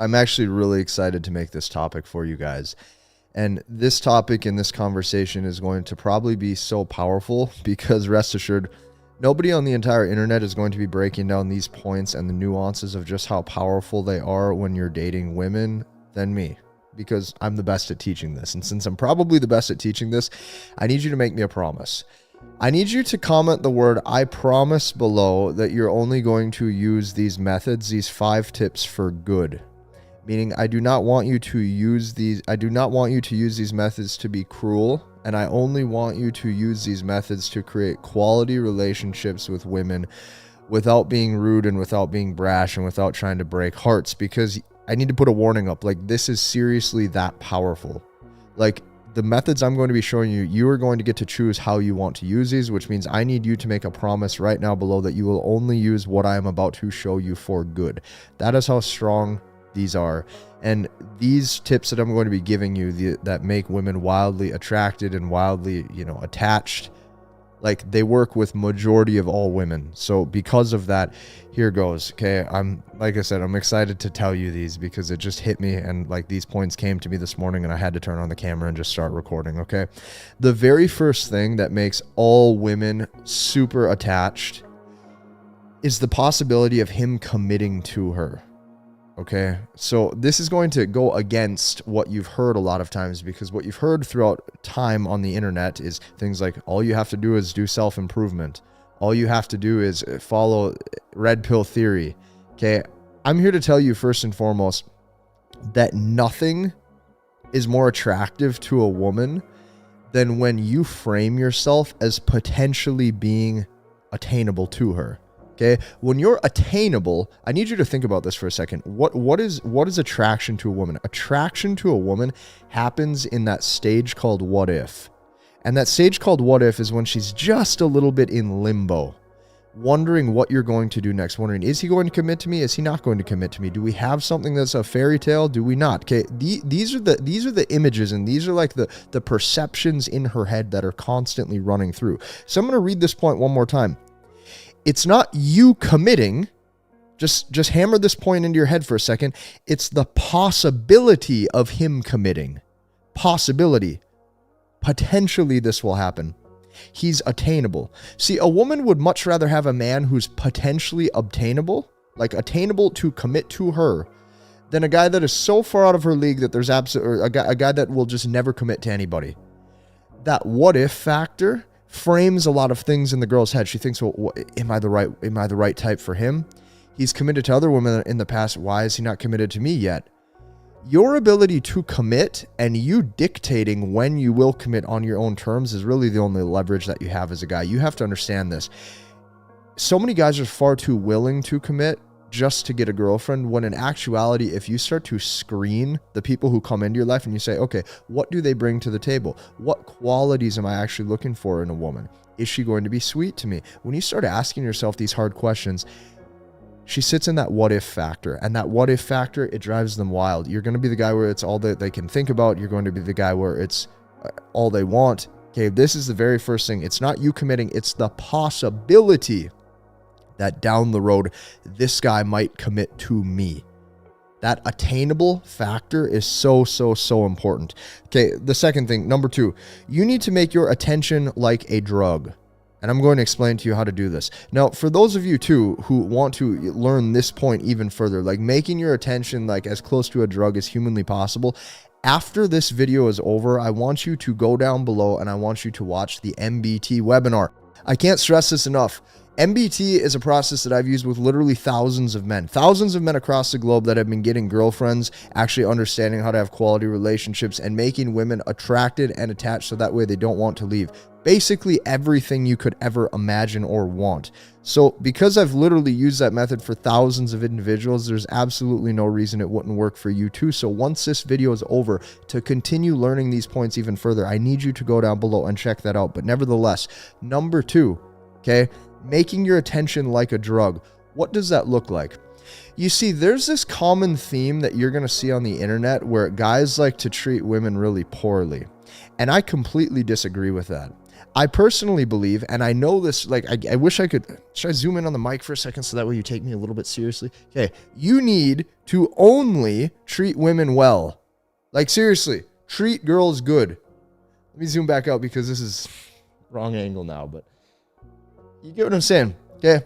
I'm actually really excited to make this topic for you guys. And this topic in this conversation is going to probably be so powerful because rest assured, nobody on the entire internet is going to be breaking down these points and the nuances of just how powerful they are when you're dating women than me, because I'm the best at teaching this. And since I'm probably the best at teaching this, I need you to make me a promise. I need you to comment the word "I promise" below that you're only going to use these methods, these 5 tips for good. Meaning I do not want you to use these methods to be cruel, and I only want you to use these methods to create quality relationships with women without being rude and without being brash and without trying to break hearts, because I need to put a warning up. Like, this is seriously that powerful. Like, the methods I'm going to be showing you, you are going to get to choose how you want to use these, which means I need you to make a promise right now below that you will only use what I am about to show you for good. That is how strong these are. And these tips that I'm going to be giving you that make women wildly attracted and wildly, attached, like, they work with majority of all women. So because of that, here goes. Okay, like I said, I'm excited to tell you these because it just hit me, and like these points came to me this morning and I had to turn on the camera and just start recording. Okay, the very first thing that makes all women super attached is the possibility of him committing to her. Okay, so this is going to go against what you've heard a lot of times, because what you've heard throughout time on the internet is things like, all you have to do is do self-improvement. All you have to do is follow red pill theory. Okay, I'm here to tell you first and foremost that nothing is more attractive to a woman than when you frame yourself as potentially being attainable to her. Okay, when you're attainable, I need you to think about this for a second. What is attraction to a woman? Attraction to a woman happens in that stage called what if. And that stage called what if is when she's just a little bit in limbo, wondering what you're going to do next, wondering, is he going to commit to me? Is he not going to commit to me? Do we have something that's a fairy tale? Do we not? Okay, these are the images, and these are like the perceptions in her head that are constantly running through. So I'm going to read this point one more time. It's not you committing. Just hammer this point into your head for a second. It's the possibility of him committing. Possibility. Potentially this will happen. He's attainable. See, a woman would much rather have a man who's potentially obtainable, like attainable to commit to her, than a guy that is so far out of her league that there's absolutely a guy that will just never commit to anybody. That what if factor frames a lot of things in the girl's head. She thinks, well, am I the right type for him? He's committed to other women in the past. Why is he not committed to me yet? Your ability to commit and you dictating when you will commit on your own terms is really the only leverage that you have as a guy. You have to understand this. So many guys are far too willing to commit just to get a girlfriend, when in actuality, if you start to screen the people who come into your life and you say, okay, what do they bring to the table? What qualities am I actually looking for in a woman? Is she going to be sweet to me? When you start asking yourself these hard questions, she sits in that what if factor, and that what if factor, it drives them wild. You're going to be the guy where it's all that they can think about. You're going to be the guy where it's all they want. Okay, this is the very first thing. It's not you committing. It's the possibility that down the road, this guy might commit to me. That attainable factor is so important. Okay, the second thing, number 2, you need to make your attention like a drug. And I'm going to explain to you how to do this. Now, for those of you too who want to learn this point even further, like making your attention like as close to a drug as humanly possible, after this video is over, I want you to go down below and I want you to watch the MBT webinar. I can't stress this enough. MBT is a process that I've used with literally thousands of men across the globe that have been getting girlfriends, actually understanding how to have quality relationships, and making women attracted and attached so that way they don't want to leave. Basically everything you could ever imagine or want. So because I've literally used that method for thousands of individuals, there's absolutely no reason it wouldn't work for you too. So once this video is over, to continue learning these points even further, I need you to go down below and check that out. But nevertheless, number 2, okay, making your attention like a drug. What does that look like? You see, there's this common theme that you're going to see on the internet where guys like to treat women really poorly. And I completely disagree with that. I personally believe, and I know this, like, I wish I could, should I zoom in on the mic for a second so that way you take me a little bit seriously? Okay, you need to only treat women well. Like, seriously, treat girls good. Let me zoom back out because this is wrong angle now, but you get what I'm saying, okay?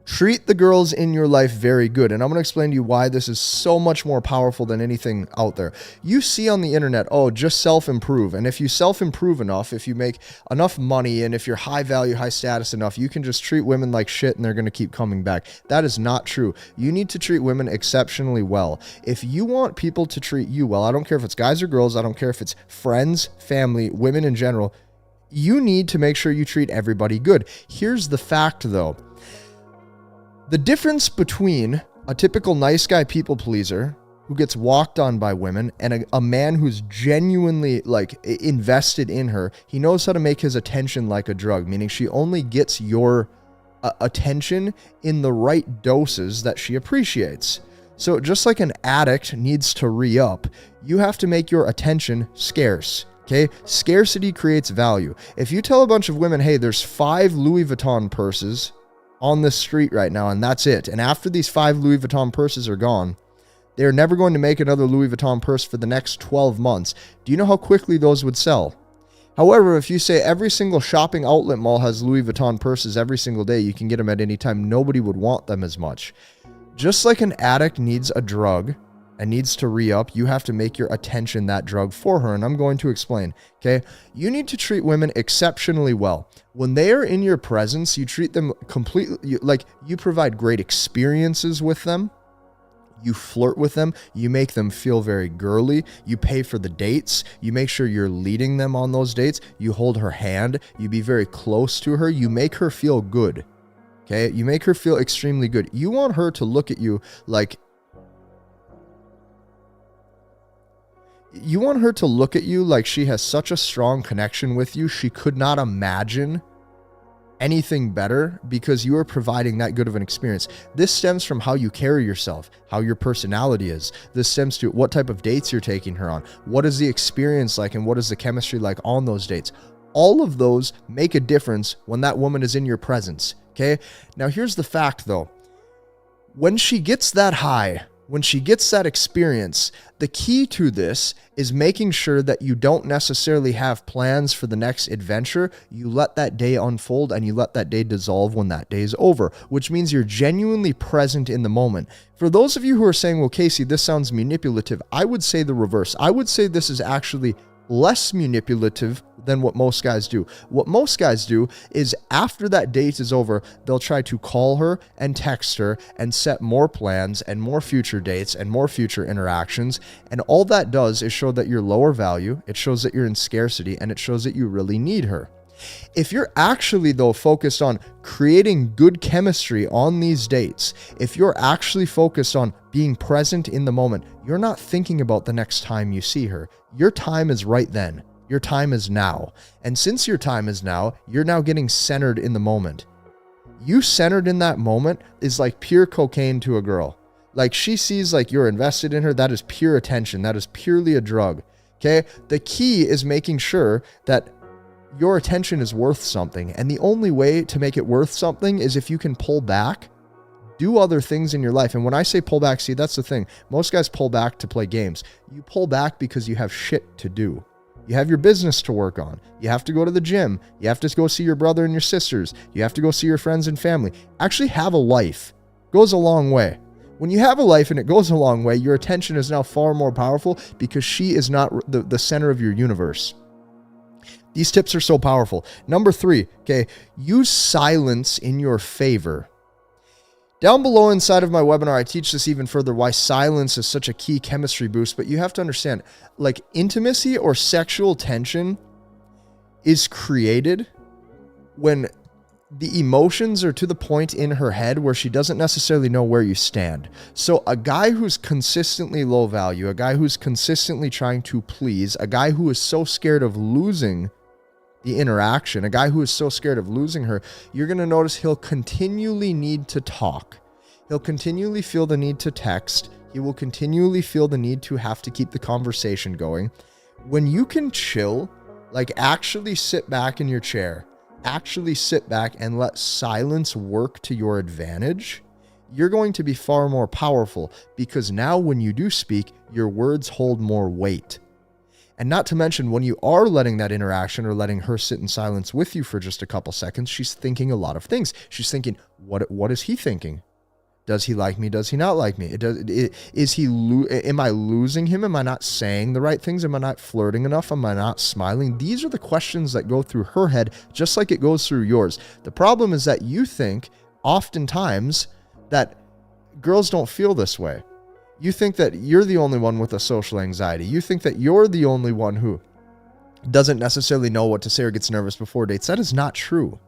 Treat the girls in your life very good. And I'm going to explain to you why this is so much more powerful than anything out there. You see on the internet, oh, just self-improve. And if you self-improve enough, if you make enough money, and if you're high value, high status enough, you can just treat women like shit and they're going to keep coming back. That is not true. You need to treat women exceptionally well. If you want people to treat you well, I don't care if it's guys or girls, I don't care if it's friends, family, women in general, you need to make sure you treat everybody good. Here's the fact though. The difference between a typical nice guy people pleaser who gets walked on by women and a man who's genuinely like invested in her, he knows how to make his attention like a drug, meaning she only gets your attention in the right doses that she appreciates. So just like an addict needs to re-up, you have to make your attention scarce. Okay, scarcity creates value. If you tell a bunch of women, hey, there's 5 Louis Vuitton purses on the street right now, and that's it. And after these 5 Louis Vuitton purses are gone, they're never going to make another Louis Vuitton purse for the next 12 months. Do you know how quickly those would sell? However, if you say every single shopping outlet mall has Louis Vuitton purses every single day, you can get them at any time, nobody would want them as much. Just like an addict needs a drug and needs to re-up, you have to make your attention that drug for her. And I'm going to explain, okay? You need to treat women exceptionally well. When they are in your presence, you treat them completely, like you provide great experiences with them. You flirt with them. You make them feel very girly. You pay for the dates. You make sure you're leading them on those dates. You hold her hand. You be very close to her. You make her feel good, okay? You make her feel extremely good. You want her to look at you like, she has such a strong connection with you, she could not imagine anything better because you are providing that good of an experience. This stems from how you carry yourself, how your personality is. This stems to what type of dates you're taking her on. What is the experience like and what is the chemistry like on those dates? All of those make a difference when that woman is in your presence, okay? Now here's the fact though. When she gets that high, when she gets that experience, the key to this is making sure that you don't necessarily have plans for the next adventure. You let that day unfold and you let that day dissolve when that day is over, which means you're genuinely present in the moment. For those of you who are saying, well, Casey, this sounds manipulative, I would say the reverse. I would say this is actually less manipulative than what most guys do. What most guys do is after that date is over, they'll try to call her and text her and set more plans and more future dates and more future interactions. And all that does is show that you're lower value. It shows that you're in scarcity and it shows that you really need her. If you're actually, though, focused on creating good chemistry on these dates, if you're actually focused on being present in the moment, you're not thinking about the next time you see her. Your time is right then. Your time is now. And since your time is now, you're now getting centered in the moment. You centered in that moment is like pure cocaine to a girl. Like she sees like you're invested in her. That is pure attention. That is purely a drug. Okay. The key is making sure that your attention is worth something. And the only way to make it worth something is if you can pull back, do other things in your life. And when I say pull back, see, that's the thing. Most guys pull back to play games. You pull back because you have shit to do. You have your business to work on. You have to go to the gym. You have to go see your brother and your sisters. You have to go see your friends and family. Actually have a life. Goes a long way. When you have a life and it goes a long way, your attention is now far more powerful because she is not the center of your universe. These tips are so powerful. Number 3, okay, use silence in your favor. Down below inside of my webinar, I teach this even further, why silence is such a key chemistry boost. But you have to understand, like intimacy or sexual tension is created when the emotions are to the point in her head where she doesn't necessarily know where you stand. So a guy who's consistently low value, a guy who's consistently trying to please, a guy who is so scared of losing the interaction, a guy who is so scared of losing her, you're going to notice he'll continually need to talk. He'll continually feel the need to text. He will continually feel the need to have to keep the conversation going. When you can chill Like, actually sit back in your chair, actually sit back and let silence work to your advantage, you're going to be far more powerful, because now when you do speak, your words hold more weight. And not to mention, when you are letting that interaction or letting her sit in silence with you for just a couple seconds, she's thinking a lot of things. She's thinking, what is he thinking? Does he like me? Does he not like me? Am I losing him? Am I not saying the right things? Am I not flirting enough? Am I not smiling? These are the questions that go through her head, just like it goes through yours. The problem is that you think oftentimes that girls don't feel this way. You think that you're the only one with a social anxiety. You think that you're the only one who doesn't necessarily know what to say or gets nervous before dates. That is not true.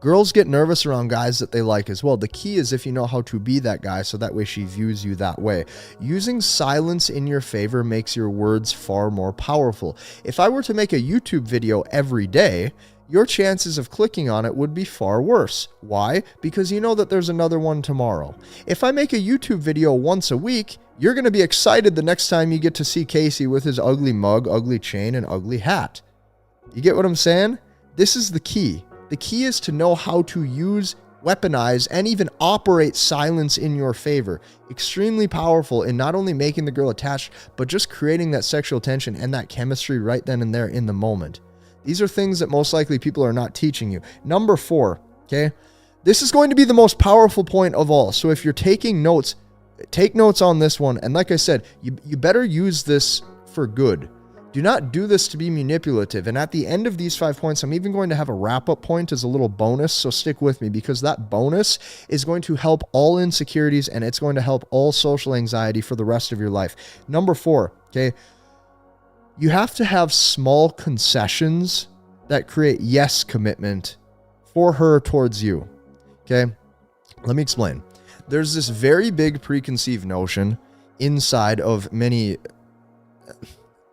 Girls get nervous around guys that they like as well. The key is if you know how to be that guy, so that way she views you that way. Using silence in your favor makes your words far more powerful. If I were to make a YouTube video every day, your chances of clicking on it would be far worse. Why? Because you know that there's another one tomorrow. If I make a YouTube video once a week, you're going to be excited the next time you get to see Casey with his ugly mug, ugly chain, and ugly hat. You get what I'm saying? This is the key. The key is to know how to use, weaponize, and even operate silence in your favor. Extremely powerful in not only making the girl attached, but just creating that sexual tension and that chemistry right then and there in the moment. These are things that most likely people are not teaching you. Number 4, okay? This is going to be the most powerful point of all. So if you're taking notes, take notes on this one. And like I said, you better use this for good. Do not do this to be manipulative. And at the end of these 5 points, I'm even going to have a wrap-up point as a little bonus. So stick with me, because that bonus is going to help all insecurities and it's going to help all social anxiety for the rest of your life. Number 4, okay? You have to have small concessions that create yes commitment for her towards you. Okay? Let me explain. There's this very big preconceived notion inside of many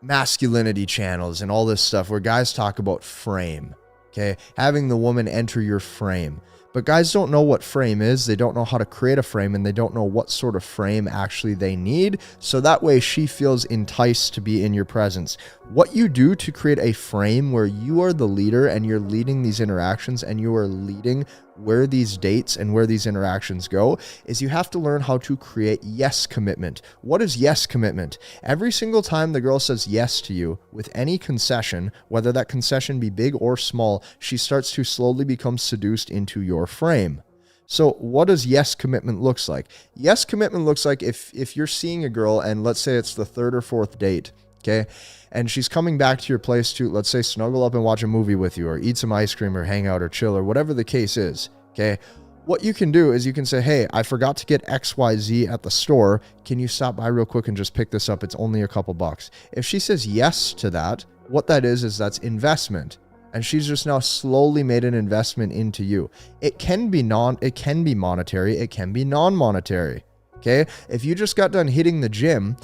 masculinity channels and all this stuff where guys talk about frame, okay? Having the woman enter your frame. But guys don't know what frame is. They don't know how to create a frame, and they don't know what sort of frame actually they need. So that way she feels enticed to be in your presence. What you do to create a frame where you are the leader and you're leading these interactions and you are leading where these dates and where these interactions go is you have to learn how to create yes commitment. What is yes commitment? Every single time the girl says yes to you with any concession, whether that concession be big or small, she starts to slowly become seduced into your frame. So what does yes commitment looks like? Yes commitment looks like if you're seeing a girl and let's say it's the 3rd or 4th date, okay? And she's coming back to your place to, let's say, snuggle up and watch a movie with you or eat some ice cream or hang out or chill or whatever the case is, okay? What you can do is you can say, hey, I forgot to get XYZ at the store. Can you stop by real quick and just pick this up? It's only a couple bucks. If she says yes to that, what that is that's investment. And she's just now slowly made an investment into you. It can be monetary, it can be non-monetary. Okay? If you just got done hitting the gym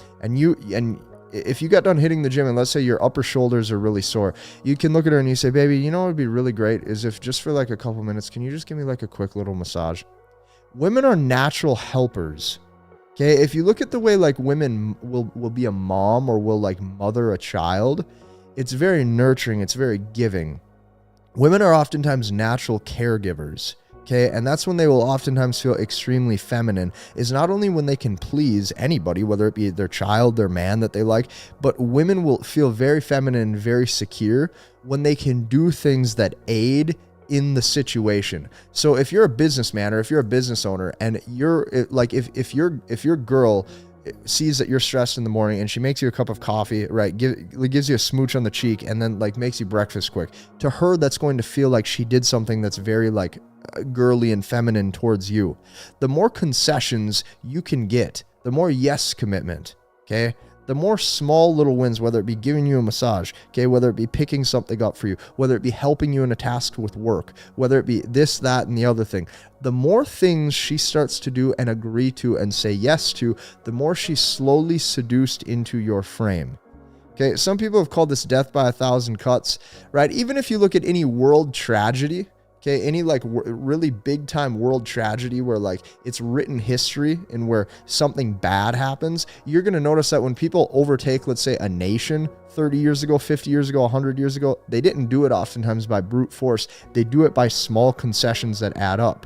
if you got done hitting the gym and let's say your upper shoulders are really sore, you can look at her and you say, baby, you know what would be really great is if just for like a couple minutes, can you just give me like a quick little massage? Women are natural helpers. Okay. If you look at the way like women will be a mom or will like mother a child, it's very nurturing. It's very giving. Women are oftentimes natural caregivers. Okay, and that's when they will oftentimes feel extremely feminine, is not only when they can please anybody, whether it be their child, their man that they like, but women will feel very feminine and very secure when they can do things that aid in the situation. So if you're a businessman or if you're a business owner and you're like, if your girl sees that you're stressed in the morning and she makes you a cup of coffee, right, gives you a smooch on the cheek and then like makes you breakfast quick, to her that's going to feel like she did something that's very like girly and feminine towards you. The more concessions you can get, the more yes commitment, okay? The more small little wins, whether it be giving you a massage, okay, whether it be picking something up for you, whether it be helping you in a task with work, whether it be this, that, and the other thing, the more things she starts to do and agree to and say yes to, the more she's slowly seduced into your frame. Okay, some people have called this death by 1,000 cuts, right? Even if you look at any world tragedy, Okay, any like really big time world tragedy where like it's written history and where something bad happens, you're going to notice that when people overtake, let's say, a nation 30 years ago, 50 years ago, 100 years ago, they didn't do it oftentimes by brute force. They do it by small concessions that add up.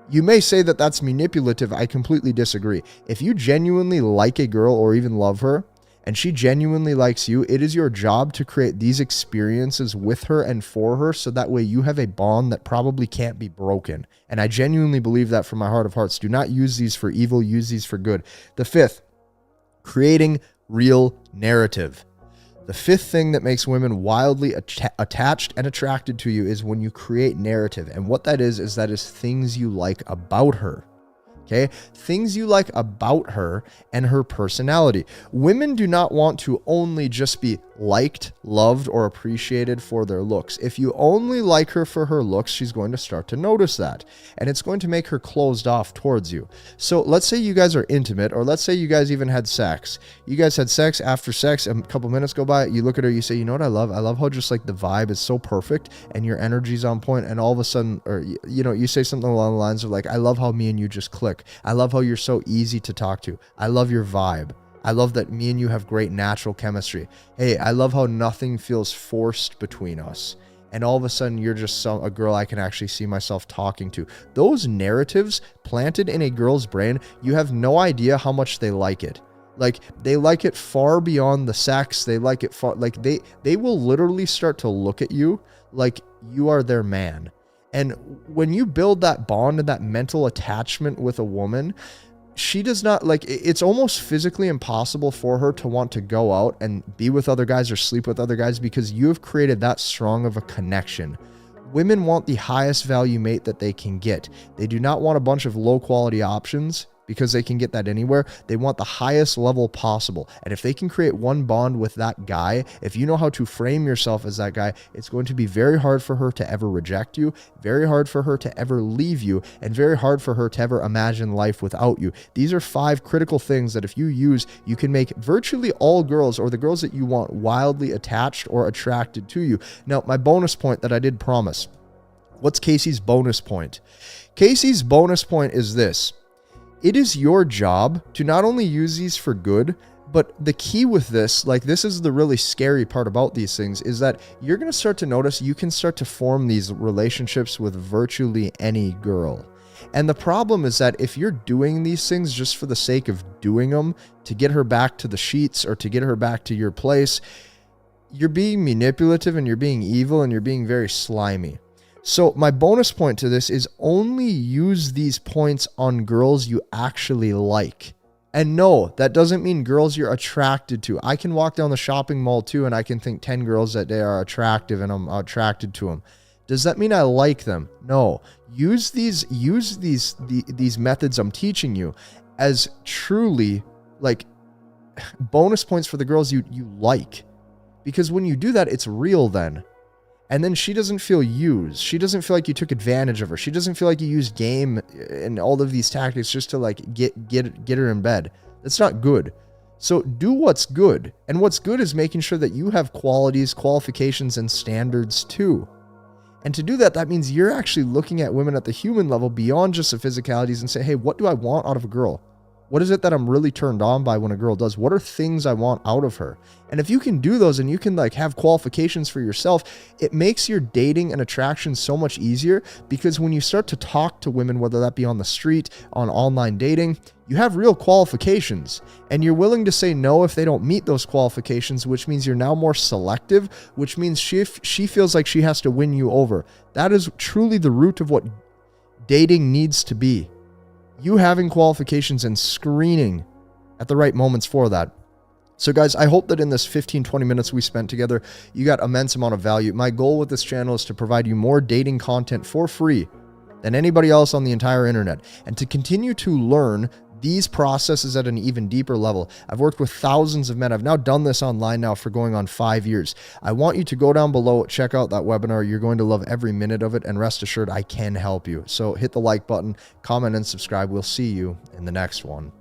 You may say that that's manipulative. I completely disagree. If you genuinely like a girl or even love her, and she genuinely likes you, it is your job to create these experiences with her and for her so that way you have a bond that probably can't be broken. And I genuinely believe that from my heart of hearts. Do not use these for evil, use these for good. The fifth, creating real narrative. The fifth thing that makes women wildly attached and attracted to you is when you create narrative. And what that is things you like about her. Okay, things you like about her and her personality. Women do not want to only just be liked, loved, or appreciated for their looks. If you only like her for her looks, she's going to start to notice that, and it's going to make her closed off towards you. So let's say you guys are intimate, or let's say you guys even had sex. You guys had sex. After sex, a couple minutes go by, you look at her, you say, you know what I love? I love how just like the vibe is so perfect and your energy's on point, and all of a sudden, or you say something along the lines of like, I love how me and you just click. I love how you're so easy to talk to. I love your vibe. I love that me and you have great natural chemistry. Hey, I love how nothing feels forced between us. And all of a sudden, you're just a girl I can actually see myself talking to. Those narratives planted in a girl's brain, you have no idea how much they like it. Like, they like it far beyond the sex. They like it far, like they will literally start to look at you like you are their man. And when you build that bond and that mental attachment with a woman, she does not like, it's almost physically impossible for her to want to go out and be with other guys or sleep with other guys because you have created that strong of a connection. Women want the highest value mate that they can get. They do not want a bunch of low quality options because they can get that anywhere. They want the highest level possible. And if they can create one bond with that guy, if you know how to frame yourself as that guy, it's going to be very hard for her to ever reject you, very hard for her to ever leave you, and very hard for her to ever imagine life without you. These are 5 critical things that if you use, you can make virtually all girls, or the girls that you want, wildly attached or attracted to you. Now, my bonus point that I did promise. What's Casey's bonus point? Casey's bonus point is this. It is your job to not only use these for good, but the key with this, like this is the really scary part about these things, is that you're going to start to notice you can start to form these relationships with virtually any girl. And the problem is that if you're doing these things just for the sake of doing them, to get her back to the sheets or to get her back to your place, you're being manipulative and you're being evil and you're being very slimy. So my bonus point to this is only use these points on girls you actually like. And no, that doesn't mean girls you're attracted to. I can walk down the shopping mall too and I can think 10 girls that day are attractive and I'm attracted to them. Does that mean I like them? No. Use these methods I'm teaching you as truly like bonus points for the girls you like. Because when you do that, it's real then. And then she doesn't feel used. She doesn't feel like you took advantage of her. She doesn't feel like you used game and all of these tactics just to like get her in bed. That's not good. So do what's good. And what's good is making sure that you have qualities, qualifications, and standards too. And to do that, that means you're actually looking at women at the human level beyond just the physicalities and say, hey, what do I want out of a girl? What is it that I'm really turned on by when a girl does? What are things I want out of her? And if you can do those and you can like have qualifications for yourself, it makes your dating and attraction so much easier because when you start to talk to women, whether that be on the street, on online dating, you have real qualifications and you're willing to say no if they don't meet those qualifications, which means you're now more selective, which means she feels like she has to win you over. That is truly the root of what dating needs to be. You having qualifications and screening at the right moments for that. So guys, I hope that in this 15-20 minutes we spent together, you got immense amount of value. My goal with this channel is to provide you more dating content for free than anybody else on the entire internet, and to continue to learn these processes at an even deeper level. I've worked with thousands of men. I've now done this online now for going on 5 years. I want you to go down below, check out that webinar. You're going to love every minute of it, and rest assured I can help you. So hit the like button, comment, and subscribe. We'll see you in the next one.